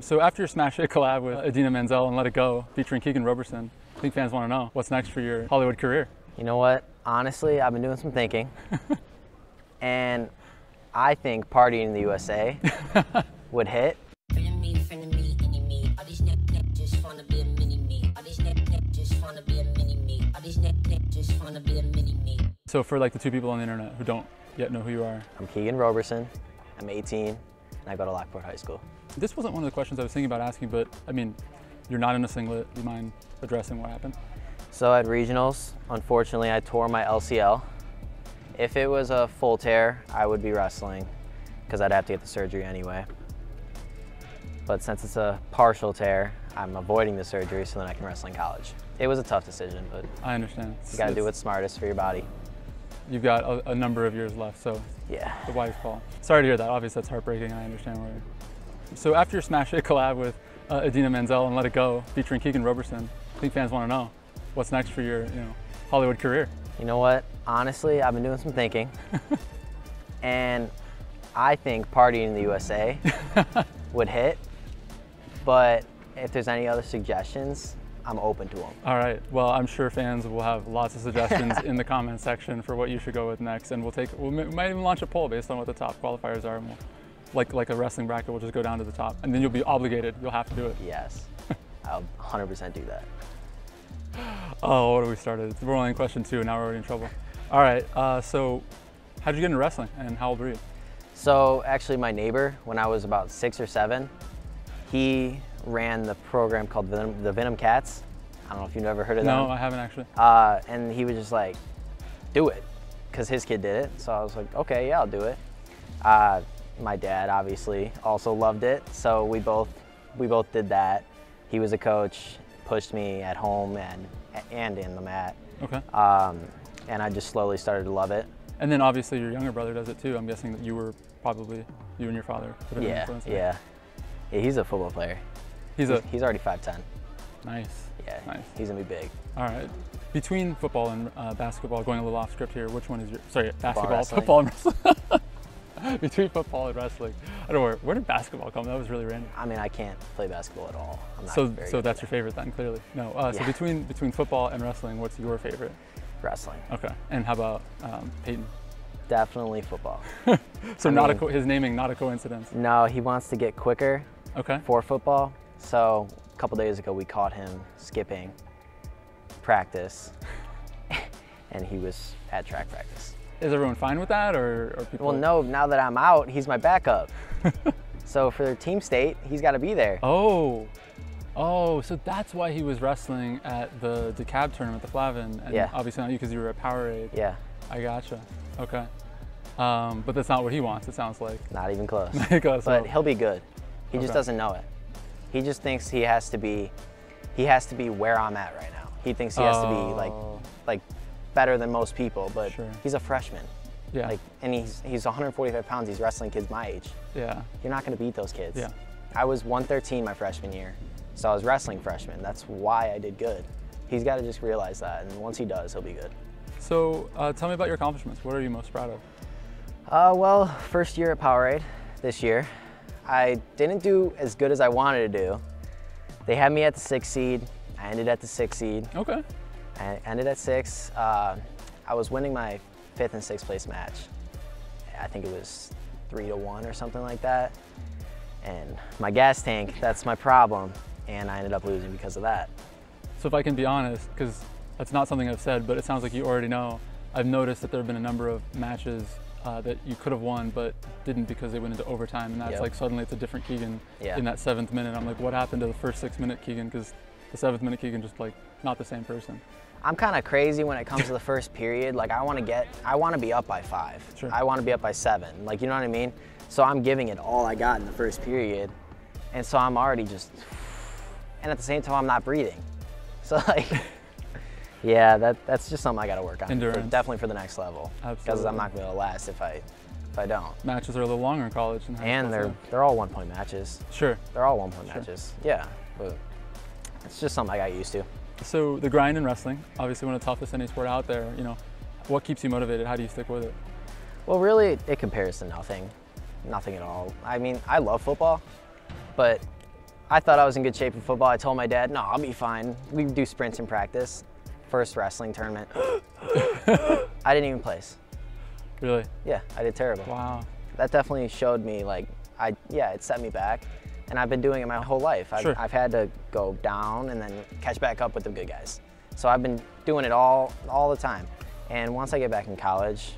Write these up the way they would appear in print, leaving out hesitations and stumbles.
So after your smash hit collab with Idina Menzel and Let It Go, featuring Keegan Roberson, I think fans want to know, what's next for your Hollywood career? You know what? Honestly, I've been doing some thinking. And I think Partying in the USA would hit. So for like the two people on the internet who don't yet know who you are. I'm Keegan Roberson, I'm 18, and I go to Lockport High School. This wasn't one of the questions I was thinking about asking, but I mean, you're not in a singlet. Do you mind addressing what happened? So at regionals, unfortunately, I tore my LCL. If it was a full tear, I would be wrestling because I'd have to get the surgery anyway. But since it's a partial tear, I'm avoiding the surgery so then I can wrestle in college. It was a tough decision, but I understand. you gotta do what's smartest for your body. You've got a number of years left, so yeah. The wife's call. Sorry to hear that. Obviously, that's heartbreaking. I understand where. So after your smash hit collab with Idina Menzel and Let It Go, featuring Keegan Roberson, I think fans want to know, what's next for your Hollywood career? You know what? Honestly, I've been doing some thinking. And I think Partying in the USA would hit. But if there's any other suggestions, I'm open to them. All right. Well, I'm sure fans will have lots of suggestions in the comment section for what you should go with next, and we might even launch a poll based on what the top qualifiers are, and we'll, like a wrestling bracket, we'll just go down to the top, and then you'll be obligated. You'll have to do it. Yes, I'll 100% do that. Oh, what have we started? We're only in question 2, and now we're already in trouble. All right. So, how did you get into wrestling, and how old were you? So actually, my neighbor, when I was about 6 or 7, he ran the program called the Venom Cats. I don't know if you've ever heard of them. No, I haven't actually. And he was just like, do it, because his kid did it. So I was like, okay, yeah, I'll do it. My dad obviously also loved it, so we both did that. He was a coach, pushed me at home and in the mat. Okay. And I just slowly started to love it. And then obviously your younger brother does it too. I'm guessing that you and your father. Yeah. He's a football player. He's already 5'10". Nice. Yeah, nice. He's gonna be big. All right. Between football and basketball, going a little off script here, which one is your, sorry, Football, football and wrestling. Between football and wrestling. I don't know, where did basketball come? That was really random. I mean, I can't play basketball at all. I'm not so that's your favorite then, clearly. No, so yeah. between football and wrestling, what's your favorite? Wrestling. Okay, and how about Peyton? Definitely football. So his naming, not a coincidence. No, he wants to get quicker for football. So a couple days ago, we caught him skipping practice, and he was at track practice. Is everyone fine with that, or people? Well, no, now that I'm out, he's my backup. So for their team state, he's got to be there. Oh, so that's why he was wrestling at the DeKalb tournament, the Flavin, and obviously not you because you were at Powerade. Yeah. I gotcha. Okay. But that's not what he wants, it sounds like. Not even close. But he'll be good. He just doesn't know it. He just thinks he has to be where I'm at right now. He thinks he has to be like better than most people, but he's a freshman. Yeah. And he's 145 pounds. He's wrestling kids my age. Yeah. You're not going to beat those kids. Yeah. I was 113 my freshman year, so I was wrestling freshman. That's why I did good. He's got to just realize that, and once he does, he'll be good. So tell me about your accomplishments. What are you most proud of? Well, first year at Powerade this year. I didn't do as good as I wanted to do. They had me at the 6th seed. I ended at the 6th seed. Okay. I ended at 6. I was winning my 5th and 6th place match. I think it was 3-1 or something like that. And my gas tank, that's my problem. And I ended up losing because of that. So if I can be honest, because that's not something I've said, but it sounds like you already know, I've noticed that there have been a number of matches that you could have won but didn't because they went into overtime, and that's like suddenly it's a different Keegan in that 7th minute. I'm like, what happened to the first 6-minute Keegan? Because the 7th minute Keegan just like not the same person. I'm kind of crazy when it comes to the first period. Like I want to be up by 5. Sure. I want to be up by 7. Like, you know what I mean? So I'm giving it all I got in the first period, and so I'm already just, and at the same time I'm not breathing. So like. Yeah, that's just something I got to work on. Endurance. Definitely for the next level. Absolutely. Because I'm not going to last if I don't. Matches are a little longer in college. And they're all 1-point matches. Sure. They're all 1-point matches. Yeah, but it's just something I got used to. So the grind in wrestling, obviously one of the toughest any sport out there. You know, what keeps you motivated? How do you stick with it? Well, really, it compares to nothing at all. I mean, I love football, but I thought I was in good shape in football. I told my dad, no, I'll be fine. We do sprints in practice. First wrestling tournament. I didn't even place. Really? Yeah, I did terrible. Wow. That definitely showed me, like, yeah, it set me back. And I've been doing it my whole life. I've had to go down and then catch back up with the good guys. So I've been doing it all the time. And once I get back in college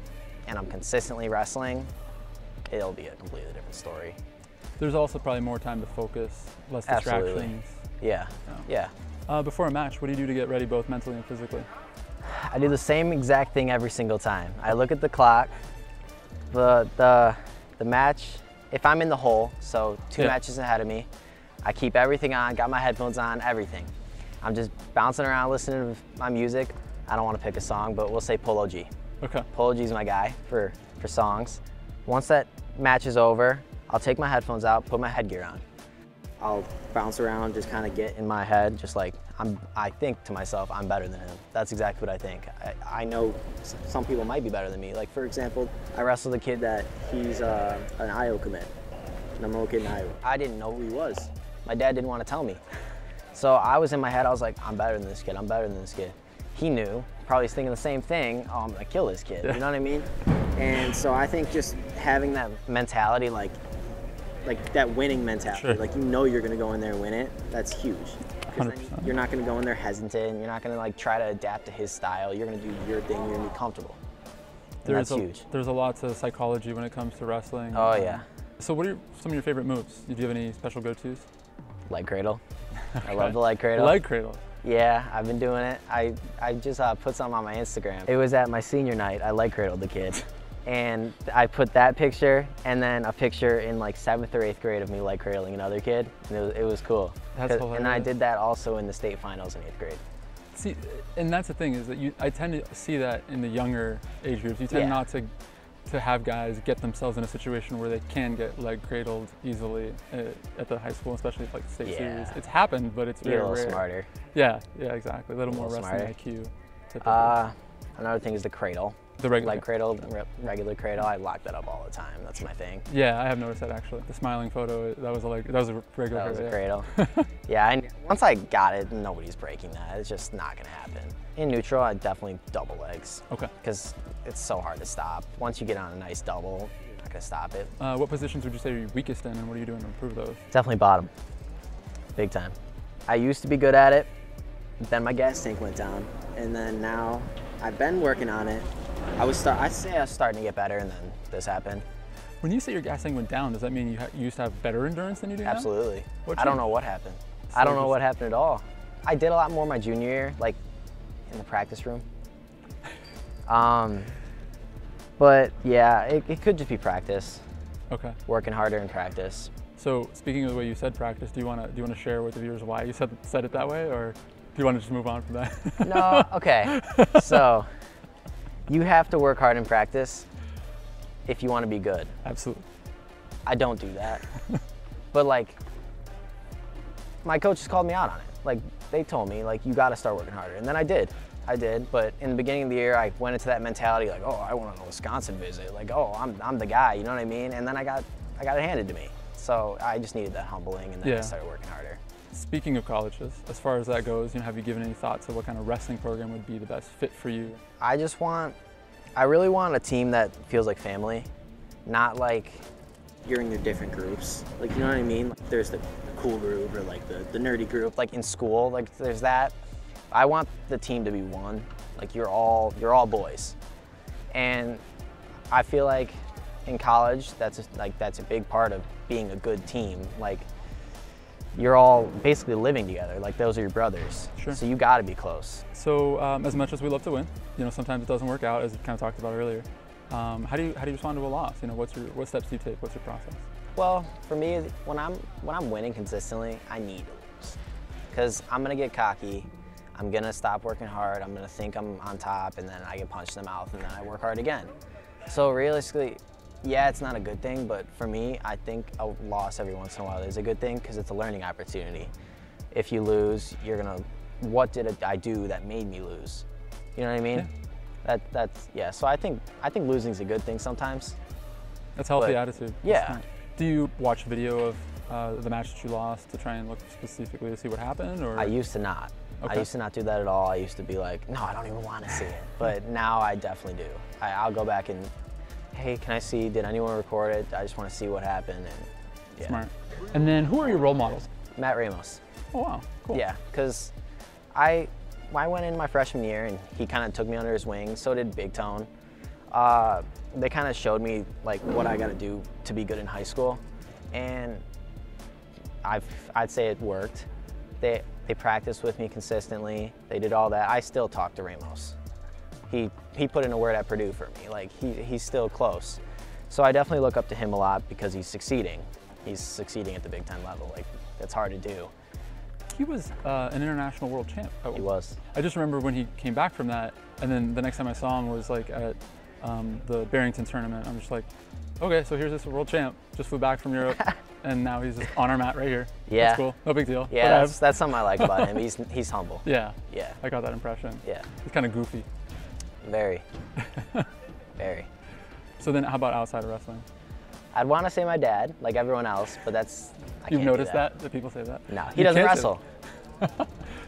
and I'm consistently wrestling, it'll be a completely different story. There's also probably more time to focus, less distractions. Absolutely. Yeah, yeah. Before a match, what do you do to get ready both mentally and physically? I do the same exact thing every single time. I look at the clock, the match, if I'm in the hole, so two matches ahead of me, I keep everything on, got my headphones on, everything. I'm just bouncing around listening to my music. I don't want to pick a song, but we'll say Polo G. Okay. Polo G's my guy for songs. Once that match is over, I'll take my headphones out, put my headgear on. I'll bounce around, just kind of get in my head, just like, I think to myself, I'm better than him. That's exactly what I think. I know some people might be better than me. Like, for example, I wrestled a kid that he's an IO commit, number one kid in IO. I didn't know who he was. My dad didn't want to tell me. So I was in my head, I was like, I'm better than this kid, I'm better than this kid. He knew, probably was thinking the same thing, oh, I'm gonna kill this kid, you know what I mean? And so I think just having that mentality, like that winning mentality, like you know you're gonna go in there and win it, that's huge. 100%. You're not gonna go in there hesitant, you're not gonna like try to adapt to his style, you're gonna do your thing, you're gonna be comfortable. And that's huge. There's a lot to psychology when it comes to wrestling. Oh yeah. So what are some of your favorite moves? Do you have any special go-tos? Leg cradle. I love the leg cradle. Leg cradle. Yeah, I've been doing it. I just put something on my Instagram. It was at my senior night, I leg cradled the kid. And I put that picture and then a picture in like 7th or 8th grade of me leg cradling another kid. And it was cool. That's hilarious. And I did that also in the state finals in 8th grade. See, and that's the thing is that I tend to see that in the younger age groups. You tend not to have guys get themselves in a situation where they can get leg cradled easily at the high school, especially like the state series. It's happened, but it's very rare. You're a little smarter. Yeah, exactly. A little more wrestling IQ. Another thing is the cradle. The regular leg cradle, regular cradle. I lock that up all the time. That's my thing. Yeah, I have noticed that actually. The smiling photo, that was a regular cradle. That was a cradle. Once I got it, nobody's breaking that. It's just not gonna happen. In neutral, I definitely double legs. Okay. Because it's so hard to stop. Once you get on a nice double, you're not gonna stop it. What positions would you say you're weakest in, and what are you doing to improve those? Definitely bottom, big time. I used to be good at it, then my gas tank went down, and then now I've been working on it. I'd say I was starting to get better, and then this happened. When you say your gas tank went down, does that mean you used to have better endurance than you do now? Absolutely. I don't know what happened. I don't know what happened at all. I did a lot more my junior year, like in the practice room. But yeah, it could just be practice. Okay. Working harder in practice. So speaking of the way you said practice, do you want to share with the viewers why you said it that way, or do you want to just move on from that? No. Okay. So you have to work hard in practice if you want to be good. Absolutely. I don't do that. But like, my coaches called me out on it. Like, they told me, like, you got to start working harder. And then I did, but in the beginning of the year, I went into that mentality like, oh, I went on a Wisconsin visit. Like, oh, I'm the guy, you know what I mean? And then I got it handed to me. So I just needed that humbling, and then I started working harder. Speaking of colleges, as far as that goes, have you given any thought to what kind of wrestling program would be the best fit for you? I really want a team that feels like family, not like you're in your different groups. Like, you know what I mean? Like, there's the cool group or like the nerdy group. Like in school, like there's that. I want the team to be one. Like you're all boys. And I feel like in college, that's a big part of being a good team. Like, you're all basically living together. Like, those are your brothers. Sure. So you got to be close. So as much as we love to win, sometimes it doesn't work out, as we kind of talked about earlier. How do you respond to a loss? What steps do you take? What's your process? Well, for me, when I'm winning consistently, I need to lose, because I'm gonna get cocky. I'm gonna stop working hard. I'm gonna think I'm on top, and then I get punched in the mouth, and then I work hard again. So realistically, yeah, it's not a good thing, but for me, I think a loss every once in a while is a good thing, because it's a learning opportunity. If you lose, you're gonna, what did I do that made me lose? You know what I mean? Yeah. So I think losing is a good thing sometimes. That's a healthy attitude. Yeah. Do you watch video of the match that you lost to try and look specifically to see what happened? Or I used to not. Okay. I used to not do that at all. I used to be like, no, I don't even want to see it. But now I definitely do. I'll go back and, hey, can I see, did anyone record it? I just want to see what happened. And yeah. Smart. And then who are your role models? Matt Ramos. Oh, wow, cool. Yeah, because I went in my freshman year and he kind of took me under his wing, so did Big Tone. They kind of showed me like what I got to do to be good in high school. And I'd say it worked. They practiced with me consistently. They did all that. I still talk to Ramos. He put in a word at Purdue for me. Like he's still close. So I definitely look up to him a lot because he's succeeding. He's succeeding at the Big Ten level. Like that's hard to do. He was an international world champ. He was. I just remember when he came back from that, and then the next time I saw him was like at the Barrington tournament. I'm just like, okay, so here's this world champ. Just flew back from Europe, and now he's just on our mat right here. Yeah. That's cool. No big deal. Yeah, that's something I like about him. He's humble. Yeah. Yeah. I got that impression. Yeah. He's kind of goofy. Very. Very. So then how about outside of wrestling? I'd want to say my dad, like everyone else, but that's, I You've can't noticed do that? that people say that? No, he doesn't wrestle.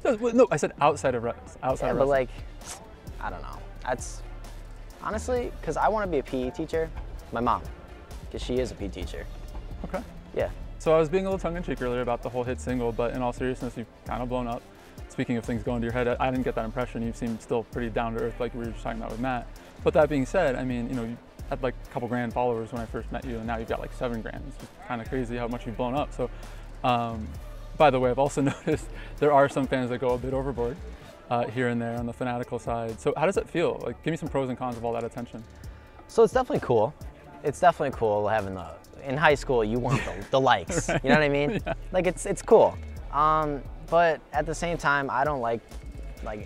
No, I said outside of wrestling. Yeah, but like, I don't know. That's, honestly, because I want to be a PE teacher, my mom, because she is a PE teacher. Okay. Yeah. So I was being a little tongue-in-cheek earlier about the whole hit single, but in all seriousness, you've kind of blown up. Speaking of things going to your head, I didn't get that impression. You seem still pretty down to earth like we were just talking about with Matt. But that being said, I mean, you know, you had like a couple grand followers when I first met you, and now you've got like 7 grand. It's just kind of crazy how much you've blown up. So, by the way, I've also noticed there are some fans that go a bit overboard here and there on the fanatical side. So how does it feel? Like, give me some pros and cons of all that attention. So it's definitely cool. It's definitely cool having in high school, you want the likes, right. You know what I mean? Yeah. Like it's cool. But at the same time, I don't like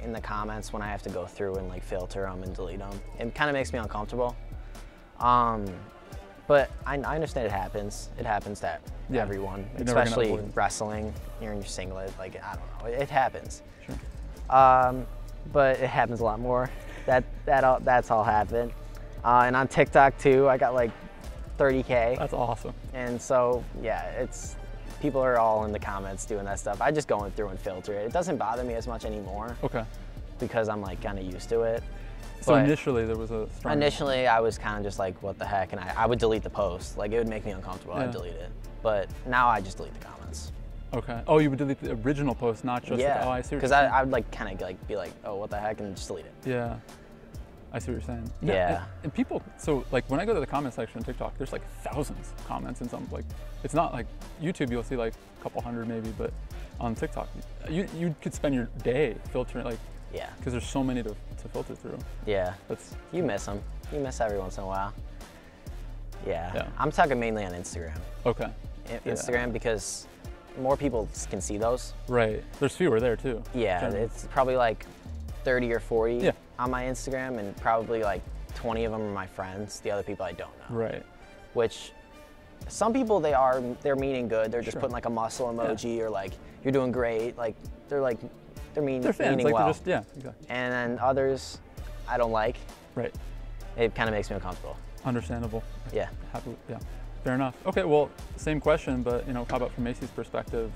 in the comments when I have to go through and like filter them and delete them. It kind of makes me uncomfortable. But I understand it happens. It happens to everyone, especially wrestling. You're in your singlet, like I don't know, it happens. Sure. But it happens a lot more. That's all happened. And on TikTok too, I got like 30K. That's awesome. And so yeah, people are all in the comments doing that stuff. I just go through and filter it. It doesn't bother me as much anymore. Okay. Because I'm like kind of used to it. So initially there was a strong... Initially I was kind of just like, what the heck? And I would delete the post. Like it would make me uncomfortable. I'd delete it. But now I just delete the comments. Okay. Oh, you would delete the original post, not just yeah. Oh, I see what because I would like kind of like be like, oh, what the heck? And just delete it. Yeah. I see what you're saying. Yeah. And people, so like when I go to the comment section on TikTok, there's like thousands of comments and some like, it's not like YouTube, you'll see like a couple hundred maybe, but on TikTok, you could spend your day filtering like, yeah. Because there's so many to filter through. Yeah. You miss them. You miss every once in a while. Yeah. Yeah. I'm talking mainly on Instagram. Okay. Instagram because more people can see those. Right. There's fewer there too. Yeah. Generally. It's probably like 30 or 40 yeah. on my Instagram, and probably like 20 of them are my friends. The other people I don't know. Right. Which some people they're meaning good. They're just putting like a muscle emoji or like you're doing great. Like they're fans, meaning like well. Just, yeah, exactly. And then others I don't like. Right. It kind of makes me uncomfortable. Understandable. Yeah. Yeah. Fair enough. Okay, well, same question, but you know, how about from Macy's perspective?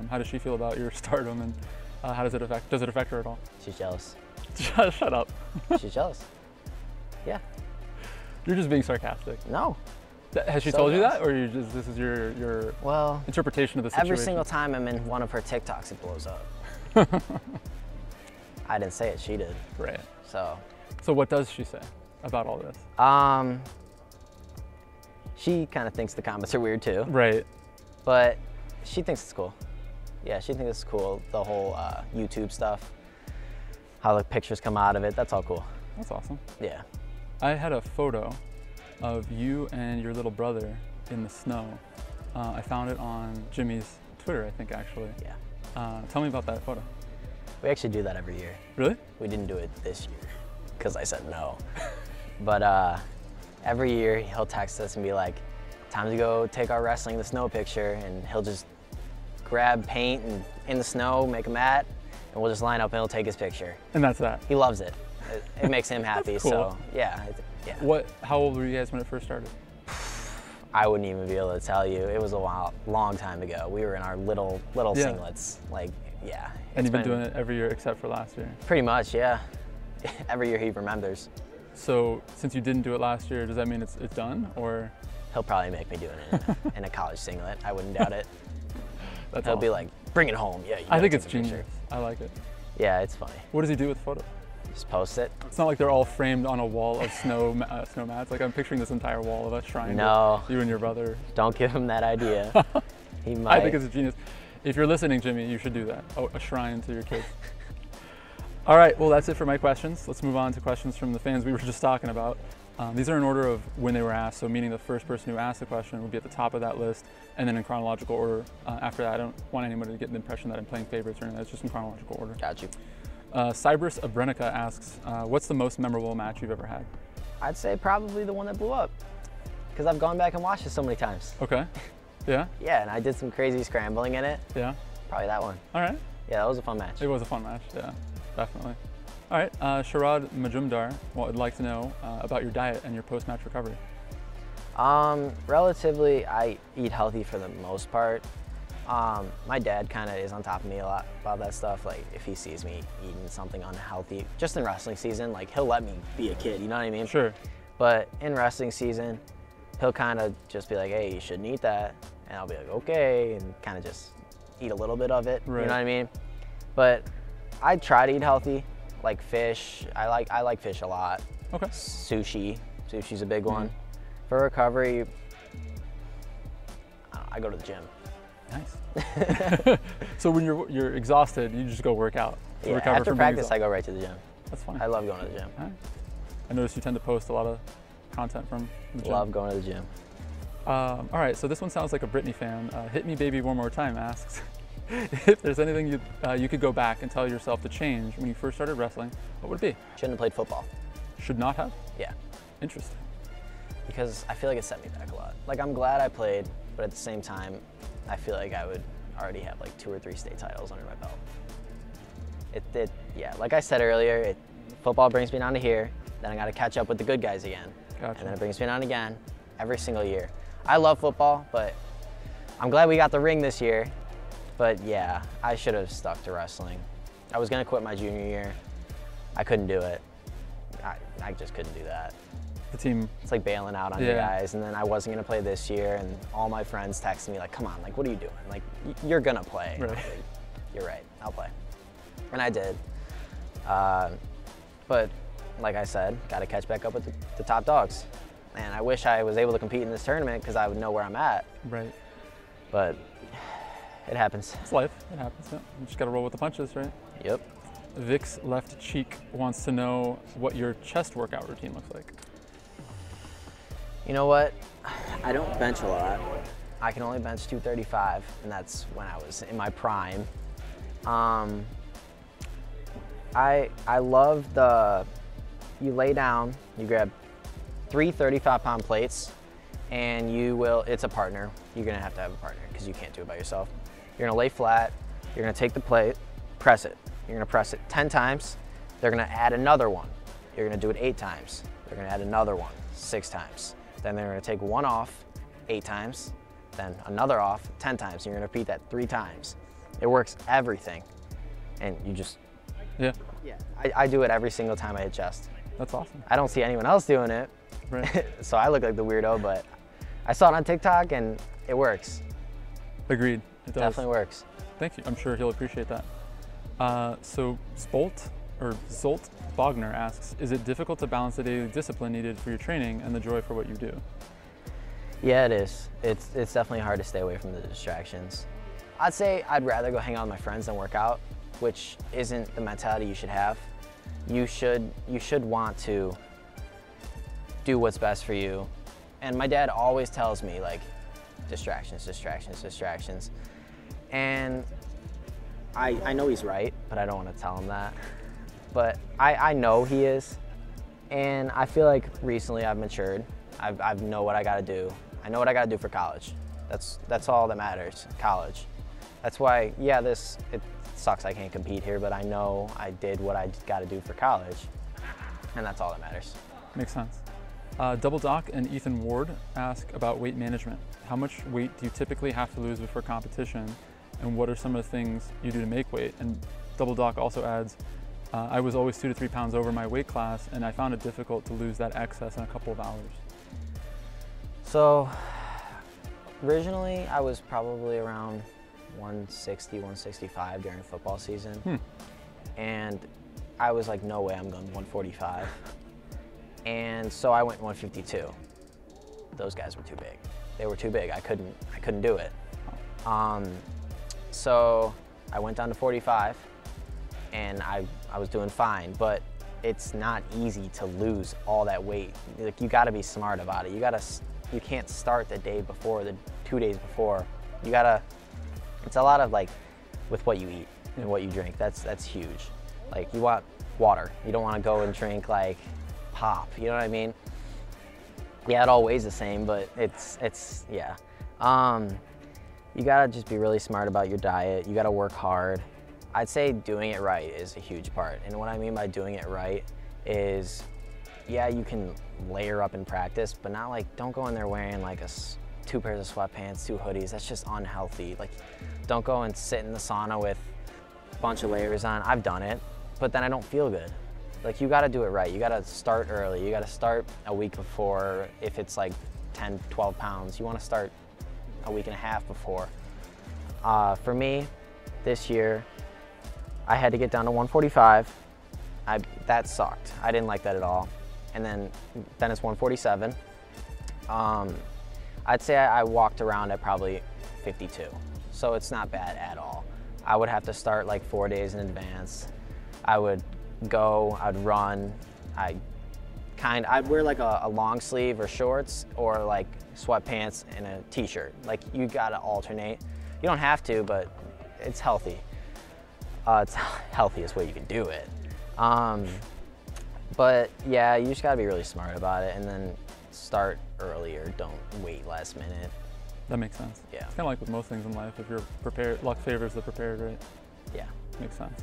How does she feel about your stardom, and how does it affect her at all? She's jealous. Shut up. She's jealous. Yeah. You're just being sarcastic. No. Has she told you that, or this is your interpretation of the situation? Every single time I'm in one of her TikToks, it blows up. I didn't say it, she did. Right. So what does she say about all this? She kind of thinks the comments are weird too. Right. But she thinks it's cool. Yeah, she thinks it's cool. The whole YouTube stuff, how the pictures come out of it, that's all cool. That's awesome. Yeah. I had a photo of you and your little brother in the snow. I found it on Jimmy's Twitter, I think, actually. Yeah. Tell me about that photo. We actually do that every year. Really? We didn't do it this year because I said no. But every year he'll text us and be like, time to go take our wrestling in the snow picture, and he'll just grab paint and in the snow, make a mat, and we'll just line up and he'll take his picture. And that's that? He loves it. It makes him happy. That's cool. So yeah. How old were you guys when it first started? I wouldn't even be able to tell you. It was a long time ago. We were in our little singlets. Like, yeah. And you've been doing it every year except for last year? Pretty much, yeah. Every year he remembers. So since you didn't do it last year, does that mean it's done, or? He'll probably make me do it in a college singlet. I wouldn't doubt it. He'll awesome. Be like, bring it home. Yeah. I think it's genius. I like it. Yeah, it's funny. What does he do with the photo? Just post it. It's not like they're all framed on a wall of snow mats. Like I'm picturing this entire wall of us shrine. No. You and your brother. Don't give him that idea. He might. I think it's genius. If you're listening, Jimmy, you should do that. Oh, a shrine to your kids. All right, well, that's it for my questions. Let's move on to questions from the fans we were just talking about. These are in order of when they were asked, so meaning the first person who asked the question would be at the top of that list, and then in chronological order. After that, I don't want anybody to get the impression that I'm playing favorites or anything. It's just in chronological order. Got you. Cybers Abrenica asks, what's the most memorable match you've ever had? I'd say probably the one that blew up, because I've gone back and watched it so many times. Okay. Yeah? Yeah, and I did some crazy scrambling in it. Yeah? Probably that one. All right. Yeah, that was a fun match. It was a fun match, yeah, definitely. All right, Sharad Majumdar would like to know about your diet and your post-match recovery. Relatively, I eat healthy for the most part. My dad kind of is on top of me a lot about that stuff. Like if he sees me eating something unhealthy, just in wrestling season, like he'll let me be a kid, you know what I mean? Sure. But in wrestling season, he'll kind of just be like, hey, you shouldn't eat that. And I'll be like, okay, and kind of just eat a little bit of it, right. You know what I mean? But I try to eat healthy, like fish. I like fish a lot. Okay. Sushi's a big one. For recovery, I go to the gym. Nice. So when you're exhausted, you just go work out to recover after from practice, I go right to the gym. That's fine. I love going to the gym. All right. I noticed you tend to post a lot of content from the gym. Love going to the gym. All right, so this one sounds like a Britney fan. Hit Me Baby One More Time asks, if there's anything you could go back and tell yourself to change when you first started wrestling, what would it be? Shouldn't have played football. Should not have? Yeah. Interesting. Because I feel like it set me back a lot. Like I'm glad I played, but at the same time, I feel like I would already have like 2 or 3 state titles under my belt. Yeah, like I said earlier, football brings me down to here, then I gotta catch up with the good guys again. Gotcha. And then it brings me down again every single year. I love football, but I'm glad we got the ring this year. But yeah, I should have stuck to wrestling. I was gonna quit my junior year. I couldn't do it. I just couldn't do that. The team. It's like bailing out on you guys, and then I wasn't gonna play this year, and all my friends texting me like, come on, like, what are you doing? Like, you're gonna play. Right. Like, you're right, I'll play. And I did. But like I said, gotta catch back up with the top dogs. And I wish I was able to compete in this tournament because I would know where I'm at. Right. But it happens. It's life, it happens, yeah. You just gotta roll with the punches, right? Yep. Vic's left cheek wants to know what your chest workout routine looks like. You know what? I don't bench a lot. I can only bench 235, and that's when I was in my prime. I love you lay down, you grab 3 35-pound plates, and it's a partner. You're gonna have to have a partner because you can't do it by yourself. You're gonna lay flat, you're gonna take the plate, press it. You're gonna press it 10 times. They're gonna add another one. You're gonna do it 8 times. They're gonna add another one 6 times. Then they're gonna take one off 8 times, then another off 10 times. You're gonna repeat that 3 times. It works everything. And you just, yeah. I do it every single time I hit chest. That's awesome. I don't see anyone else doing it. Right. So I look like the weirdo, but I saw it on TikTok and it works. Agreed, it does. Definitely works. Thank you, I'm sure he'll appreciate that. So Zolt Bogner asks, is it difficult to balance the daily discipline needed for your training and the joy for what you do? Yeah, it is. It's definitely hard to stay away from the distractions. I'd say I'd rather go hang out with my friends than work out, which isn't the mentality you should have. You should want to do what's best for you. And my dad always tells me like, distractions, distractions, distractions. And I know he's right, but I don't want to tell him that. But I know he is, and I feel like recently I've matured. I know what I got to do. I know what I got to do for college. That's all that matters, college. That's why, yeah, it sucks I can't compete here, but I know I did what I got to do for college, and that's all that matters. Makes sense. Double Doc and Ethan Ward ask about weight management. How much weight do you typically have to lose before competition, and what are some of the things you do to make weight? And Double Doc also adds, I was always 2 to 3 pounds over my weight class, and I found it difficult to lose that excess in a couple of hours. So originally I was probably around 160, 165 during football season. And I was like, no way I'm going 145. And so I went 152. Those guys were too big. They were too big. I couldn't do it. So I went down to 45, and I was doing fine, but it's not easy to lose all that weight. Like, you gotta be smart about it. You can't start the day before, the 2 days before. It's a lot of like, with what you eat and what you drink. That's huge. Like, you want water. You don't wanna go and drink like pop, you know what I mean? Yeah, it all weighs the same, but yeah. You gotta just be really smart about your diet. You gotta work hard. I'd say doing it right is a huge part. And what I mean by doing it right is, yeah, you can layer up in practice, but not like, don't go in there wearing like 2 pairs of sweatpants, 2 hoodies. That's just unhealthy. Like, don't go and sit in the sauna with a bunch of layers on. I've done it, but then I don't feel good. Like, you gotta do it right. You gotta start early. You gotta start a week before. If it's like 10, 12 pounds, you wanna start a week and a half before. For me, this year, I had to get down to 145. That sucked. I didn't like that at all. And then it's 147. I'd say I walked around at probably 52. So it's not bad at all. I would have to start like 4 days in advance. I would go, I'd run. I'd wear like a long sleeve or shorts, or like sweatpants and a t-shirt. Like, you gotta alternate. You don't have to, but it's healthy. It's the healthiest way you can do it. But yeah, you just gotta be really smart about it, and then start earlier. Don't wait last minute. That makes sense. Yeah. It's kind of like with most things in life. If you're prepared, luck favors the prepared, right? Yeah. Makes sense.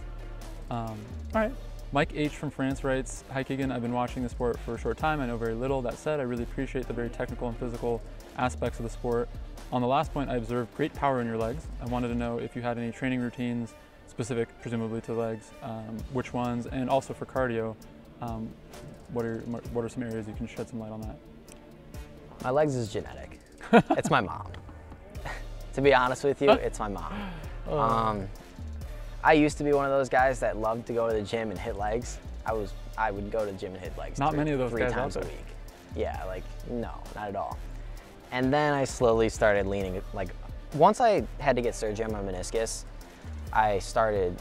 All right. Mike H. from France writes, hi Keegan, I've been watching the sport for a short time. I know very little. That said, I really appreciate the very technical and physical aspects of the sport. On the last point, I observed great power in your legs. I wanted to know if you had any training routines specific, presumably, to legs, which ones, and also for cardio, what are some areas you can shed some light on that? My legs is genetic. It's my mom. To be honest with you, it's my mom. I used to be one of those guys that loved to go to the gym and hit legs. I would go to the gym and hit legs. Not many of those three guys times out a there. week. Yeah, like, no, not at all. And then I slowly started leaning, like, once I had to get surgery on my meniscus, I started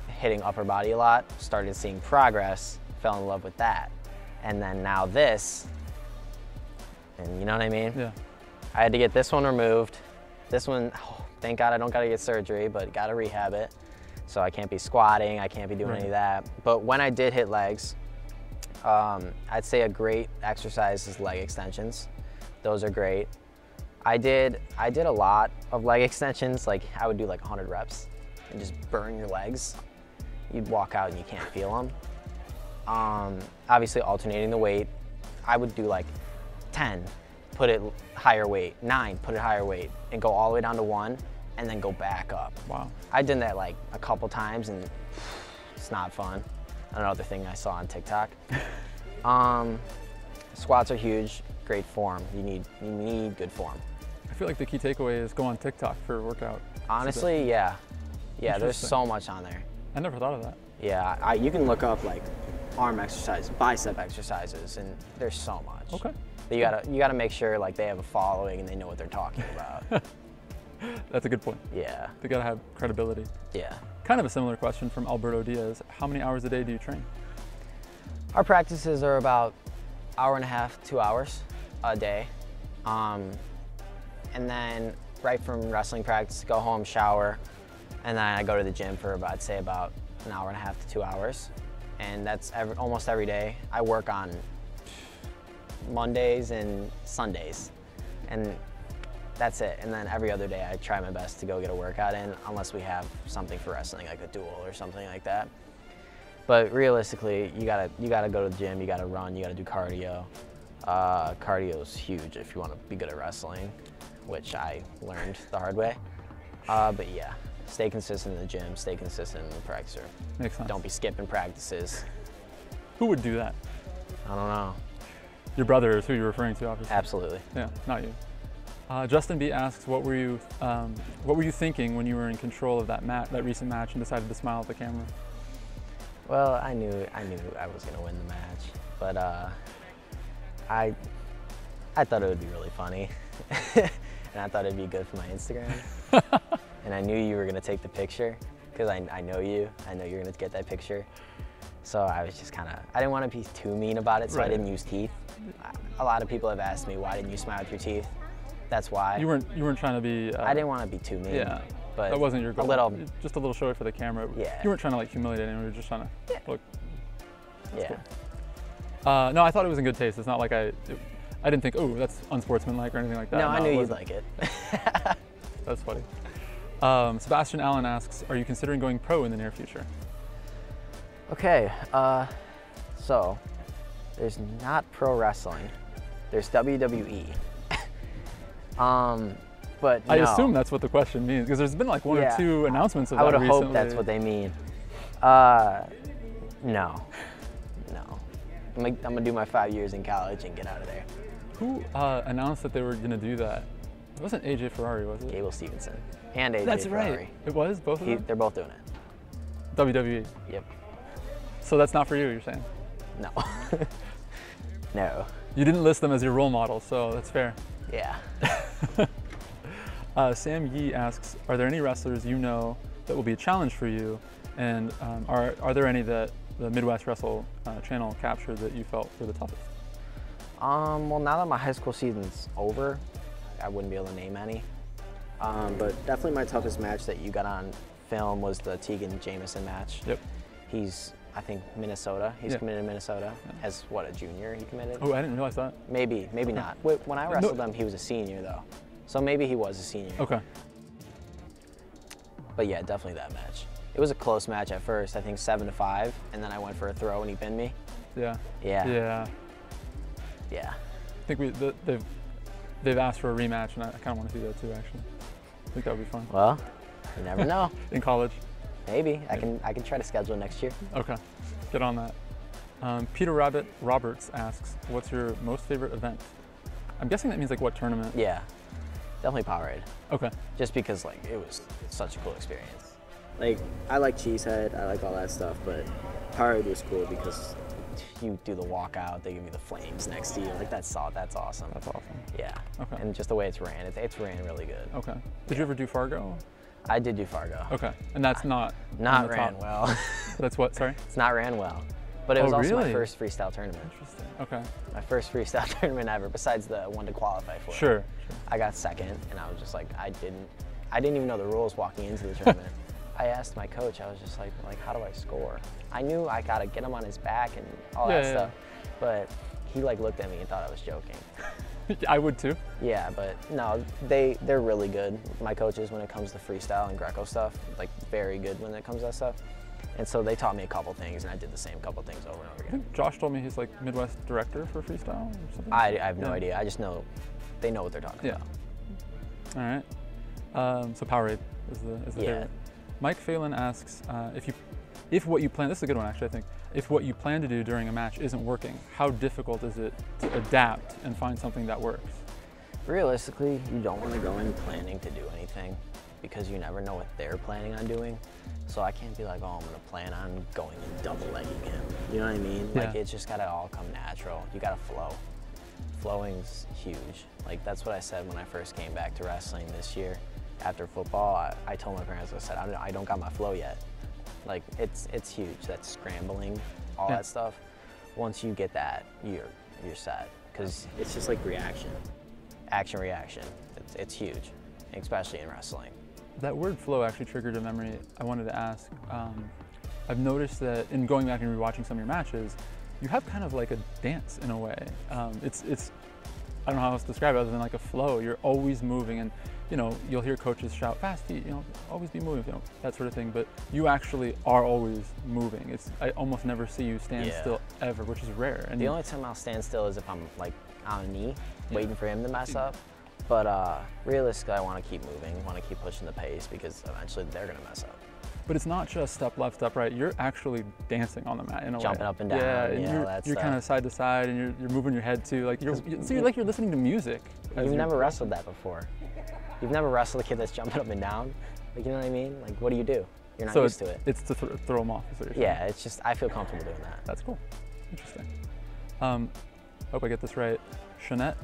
hitting upper body a lot, started seeing progress, fell in love with that. And then now this, and you know what I mean? Yeah. I had to get this one removed. This one, oh, thank God I don't gotta get surgery, but gotta rehab it. So I can't be squatting, I can't be doing any of that. But when I did hit legs, I'd say a great exercise is leg extensions. Those are great. I did a lot of leg extensions. Like, I would do like 100 reps and just burn your legs. You'd walk out and you can't feel them. Obviously alternating the weight. I would do like 10, put it higher weight, 9, put it higher weight, and go all the way down to 1, and then go back up. Wow. I did that like a couple times, and it's not fun. Another thing I saw on TikTok. Squats are huge, great form. You need good form. I feel like the key takeaway is go on TikTok for a workout. Honestly, yeah. Yeah, there's so much on there. I never thought of that. Yeah, you can look up like arm exercises, bicep exercises, and there's so much. Okay. But you gotta make sure like they have a following and they know what they're talking about. That's a good point. Yeah. They gotta have credibility. Yeah. Kind of a similar question from Alberto Diaz. How many hours a day do you train? Our practices are about 1.5 hours, 2 hours a day. And then right from wrestling practice, go home, shower, and then I go to the gym for about, I'd say about 1.5 hours to 2 hours. And that's almost every day. I work on Mondays and Sundays, and that's it. And then every other day I try my best to go get a workout in, unless we have something for wrestling, like a duel or something like that. But realistically, you gotta go to the gym, you gotta run, you gotta do cardio. Cardio is huge if you want to be good at wrestling, which I learned the hard way. But yeah, stay consistent in the gym, stay consistent in the practice room. Makes sense. Don't be skipping practices. Who would do that? I don't know. Your brother is who you're referring to, obviously. Absolutely. Yeah, not you. Justin B asks, what were you thinking when you were in control of that recent match and decided to smile at the camera? Well, I knew I was gonna win the match, but I thought it would be really funny, and I thought it'd be good for my Instagram. And I knew you were gonna take the picture because I know you. I know you're gonna get that picture. So I was just I didn't want to be too mean about it, so I didn't use teeth. A lot of people have asked me, why didn't you smile with your teeth? That's why. You weren't trying to be. I didn't want to be too mean. Yeah. But that wasn't your goal. A little. Just a little showy for the camera. Yeah. You weren't trying to like humiliate anyone. You were just trying to look. Yeah. Cool. No, I thought it was in good taste. It's not like I didn't think, oh, that's unsportsmanlike or anything like that. No, I knew you'd like it. That's funny. Sebastian Allen asks, are you considering going pro in the near future? Okay, so there's not pro wrestling. There's WWE. But no. I assume that's what the question means because there's been like one or two announcements of that recently. I would hope that's what they mean. No. I'm gonna do my 5 years in college and get out of there. Who announced that they were gonna do that? It wasn't AJ Ferrari, was it? Gable Stevenson and AJ That's Ferrari. Right. It was both of them. They're both doing it. WWE. Yep. So that's not for you, you're saying? No. No. You didn't list them as your role model, so that's fair. Yeah. Sam Yee asks, are there any wrestlers you know that will be a challenge for you? And are there any that the Midwest Wrestle channel captured that you felt were the toughest? Well, now that my high school season's over, I wouldn't be able to name any. But definitely my toughest match that you got on film was the Tegan Jamison match. Yep. He's, I think, Minnesota. He's committed to Minnesota. As what, a junior he committed? Oh, I didn't realize that. Maybe not. When I wrestled him, he was a senior though. So maybe he was a senior. Okay. But yeah, definitely that match. It was a close match at first, I think 7-5, and then I went for a throw and he pinned me. Yeah. Yeah. Yeah. Yeah. I think they've asked for a rematch, and I kind of want to see that too, actually. I think that would be fun. Well, you never know. In college. Maybe. I can try to schedule next year. Okay. Get on that. Peter Roberts asks, what's your most favorite event? I'm guessing that means like what tournament? Yeah. Definitely Powerade. Okay. Just because like it was such a cool experience. Like I like Cheesehead, I like all that stuff, but Powerade was cool because you do the walkout, they give you the flames next to you. Like that's awesome. That's awesome. Yeah. Okay. And just the way it's ran really good. Okay. Did you ever do Fargo? I did do Fargo. Okay. And that's not ran well. That's what, sorry? It's not ran well. But it was also really? my first freestyle tournament. Interesting. Okay. My first freestyle tournament ever, besides the one to qualify for. Sure. I got second, and I was just like, I didn't even know the rules walking into the tournament. I asked my coach, I was just like, how do I score? I knew I gotta get him on his back and all that stuff, but he like looked at me and thought I was joking. I would too. Yeah, but no, they're really good. My coaches, when it comes to freestyle and Greco stuff, like very good when it comes to that stuff. And so they taught me a couple things, and I did the same couple things over and over again. I think Josh told me he's like Midwest director for freestyle or something. I have no idea. I just know they know what they're talking about. All right. So Powerade is the favorite. Mike Phelan asks, if what you plan, this is a good one actually, I think, if what you plan to do during a match isn't working, how difficult is it to adapt and find something that works? Realistically, you don't want to go in planning to do anything because you never know what they're planning on doing. So I can't be like, oh, I'm going to plan on going and double legging him. You know what I mean? Yeah. Like, it's just got to all come natural. You got to flow. Flowing's huge. Like, that's what I said when I first came back to wrestling this year. After football, I told my parents, I said, I don't got my flow yet. Like, it's huge. That's scrambling, all that stuff. Once you get that, you're set. Because it's just like reaction. Action, reaction. It's huge, especially in wrestling. That word flow actually triggered a memory I wanted to ask. I've noticed that in going back and rewatching some of your matches, you have kind of like a dance in a way. It's I don't know how else to describe it other than like a flow. You're always moving, and you know, you'll hear coaches shout, fast feet, you know, always be moving, you know, that sort of thing, but you actually are always moving. I almost never see you stand still ever, which is rare. And the only time I'll stand still is if I'm like on a knee, waiting for him to mess up. But realistically, I want to keep moving, want to keep pushing the pace because eventually they're going to mess up. But it's not just step left, step right. You're actually dancing on the mat in a way. Jumping up and down. Yeah, and you're kind of side to side, and you're moving your head too. Like you're like you're listening to music. You've never wrestled that before. You've never wrestled a kid that's jumping up and down. Like, you know what I mean? Like, what do? You're not used to it. It's to throw them off. Is what you're saying. Yeah, it's just I feel comfortable doing that. That's cool. Interesting. Hope I get this right. Shanette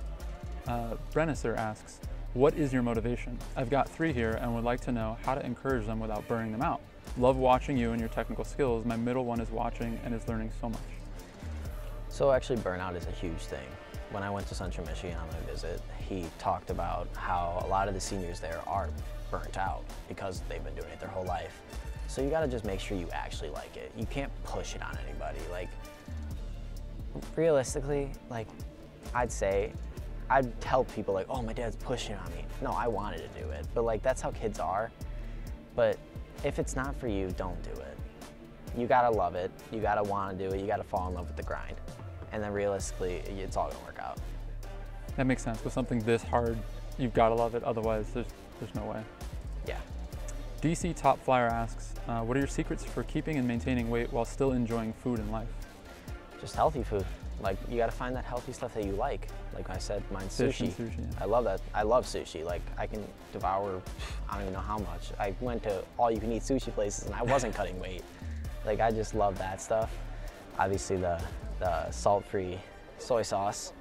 Brennisser asks, what is your motivation? I've got 3 here and would like to know how to encourage them without burning them out. Love watching you and your technical skills. My middle one is watching and is learning so much. So actually burnout is a huge thing. When I went to Central Michigan on my visit, he talked about how a lot of the seniors there are burnt out because they've been doing it their whole life. So you gotta just make sure you actually like it. You can't push it on anybody. Like, realistically, like, I'd tell people like, oh, my dad's pushing on me. No, I wanted to do it. But like, that's how kids are. But if it's not for you, don't do it. You gotta love it. You gotta wanna do it. You gotta fall in love with the grind. And then realistically, it's all gonna work out. That makes sense. With something this hard, you've gotta love it. Otherwise, there's no way. Yeah. DC Top Flyer asks, what are your secrets for keeping and maintaining weight while still enjoying food and life? Just healthy food. Like, you gotta find that healthy stuff that you like. Like I said, mine's Fish sushi. and sushi, yeah. I love that. I love sushi. Like, I can devour, I don't even know how much. I went to all-you-can-eat sushi places and I wasn't cutting weight. Like, I just love that stuff. Obviously, the salt-free soy sauce.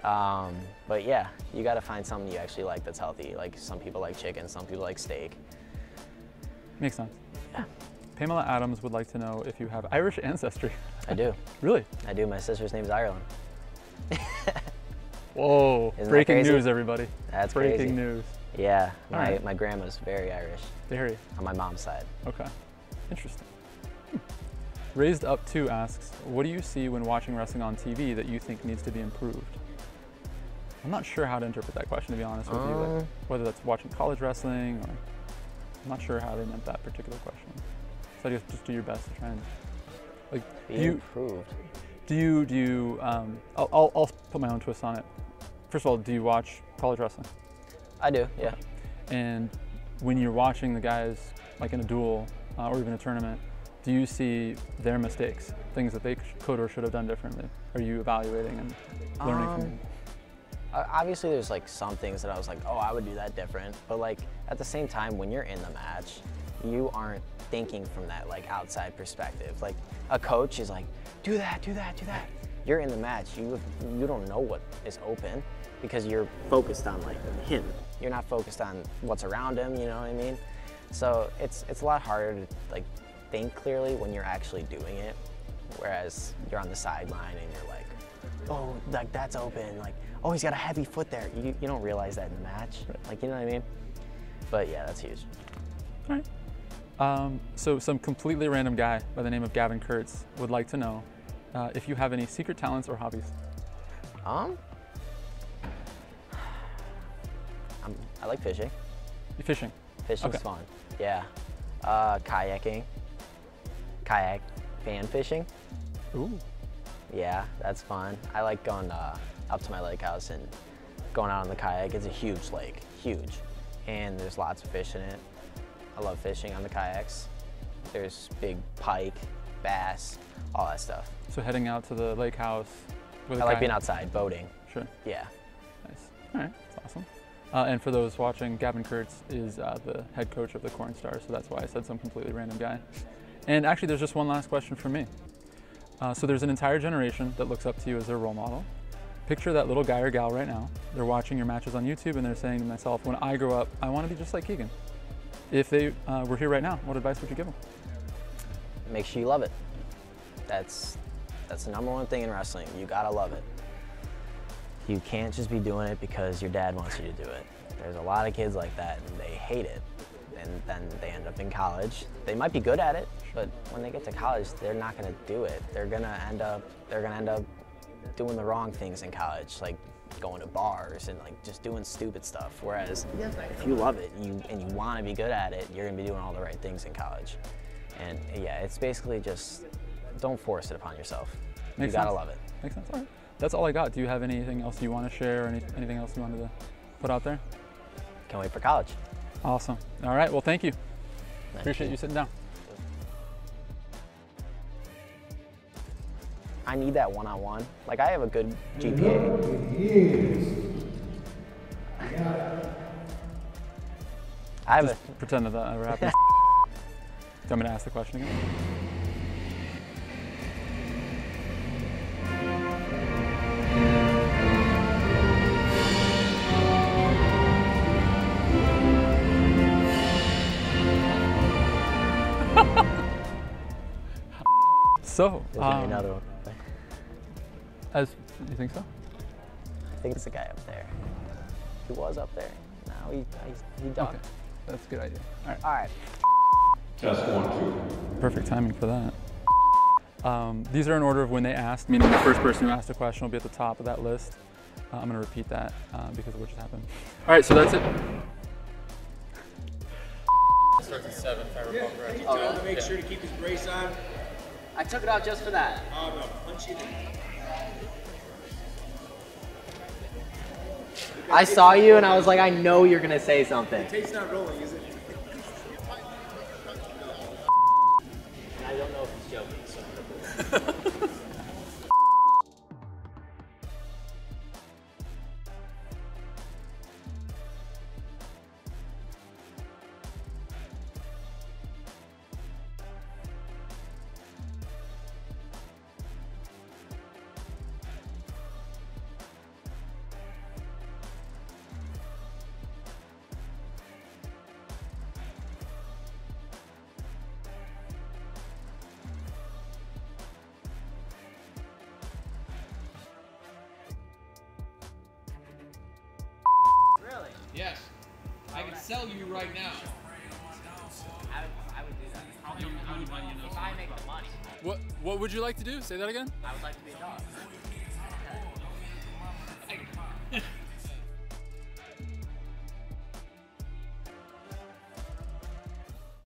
But yeah, you gotta find something you actually like that's healthy. Like, some people like chicken, some people like steak. Makes sense. Yeah. Pamela Adams would like to know if you have Irish ancestry. I do. Really? I do. My sister's name's Ireland. Whoa. Isn't Breaking news, everybody. That's Breaking crazy. news. Yeah, right. my grandma's very Irish. Very. On my mom's side. Okay. Interesting. Raised Up 2 asks, what do you see when watching wrestling on TV that you think needs to be improved? I'm not sure how to interpret that question, to be honest with you. Like, whether that's watching college wrestling or... I'm not sure how they meant that particular question. So I guess just do your best to try and, like, improved. I'll put my own twist on it. First of all, do you watch college wrestling? I do, yeah. Okay. And when you're watching the guys, like in a duel or even a tournament, do you see their mistakes, things that they could or should have done differently? Are you evaluating and learning from them? Obviously, there's like some things that I was like, oh, I would do that different. But like at the same time, when you're in the match, you aren't thinking from that like outside perspective. Like a coach is like, do that, do that, do that. You're in the match. You don't know what is open because you're focused on like him. You're not focused on what's around him. You know what I mean? So it's a lot harder to like think clearly when you're actually doing it, whereas you're on the sideline and you're like, oh, like that's open. Like, oh, he's got a heavy foot there. You don't realize that in the match. Like, you know what I mean? But yeah, that's huge. All right. So some completely random guy by the name of Gavin Kurtz would like to know if you have any secret talents or hobbies. I like fishing. You fishing? Fishing's fun. Yeah. Kayaking. Kayak fan fishing. Ooh. Yeah, that's fun. I like going up to my lake house and going out on the kayak. It's a huge lake, huge. And there's lots of fish in it. I love fishing on the kayaks. There's big pike, bass, all that stuff. So heading out to the lake house with a I like kayak. being outside, boating. Sure. Yeah. Nice. All right, that's awesome. And for those watching, Gavin Kurtz is the head coach of the Corn Stars, so that's why I said some completely random guy. And actually, there's just one last question for me. So there's an entire generation that looks up to you as their role model. Picture that little guy or gal right now. They're watching your matches on YouTube and they're saying to themselves, when I grow up, I want to be just like Keegan. If they were here right now, what advice would you give them? Make sure you love it. That's the #1 thing in wrestling. You gotta love it. You can't just be doing it because your dad wants you to do it. There's a lot of kids like that and they hate it. And then they end up in college. They might be good at it, but when they get to college, they're not gonna do it. They're gonna end up doing the wrong things in college, like going to bars and like just doing stupid stuff. Whereas if you love it and you wanna be good at it, you're gonna be doing all the right things in college. And yeah, it's basically just, don't force it upon yourself. You gotta love it. Makes sense, all right. that's all I got. Do you have anything else you want to share or anything else you wanted to put out there? Can't wait for college. Awesome. All right, well, thank you. Appreciate you sitting down. I need that one-on-one. Like, I have a good GPA. I have Just pretend that never happened. Do you want me to ask the question again? So, There's gonna be another one. You think so? I think it's the guy up there. He was up there. Now he done. Okay, that's a good idea. All right. All right. Test 1, 2. Perfect timing for that. These are in order of when they asked, meaning the first person who asked a question will be at the top of that list. I'm gonna repeat that because of what just happened. All right, so that's it. It starts at 7, if I recall correctly. Tell him to make sure to keep his brace on. I took it out just for that. Oh no, punch it in. I saw you and I was like, I know you're gonna say something. Tape's not rolling, is it? I don't know if he's joking, so Yes. I can sell you right now. I would do that. You would want to know If I make the money, What would you like to do? Say that again? I would like to be a dog.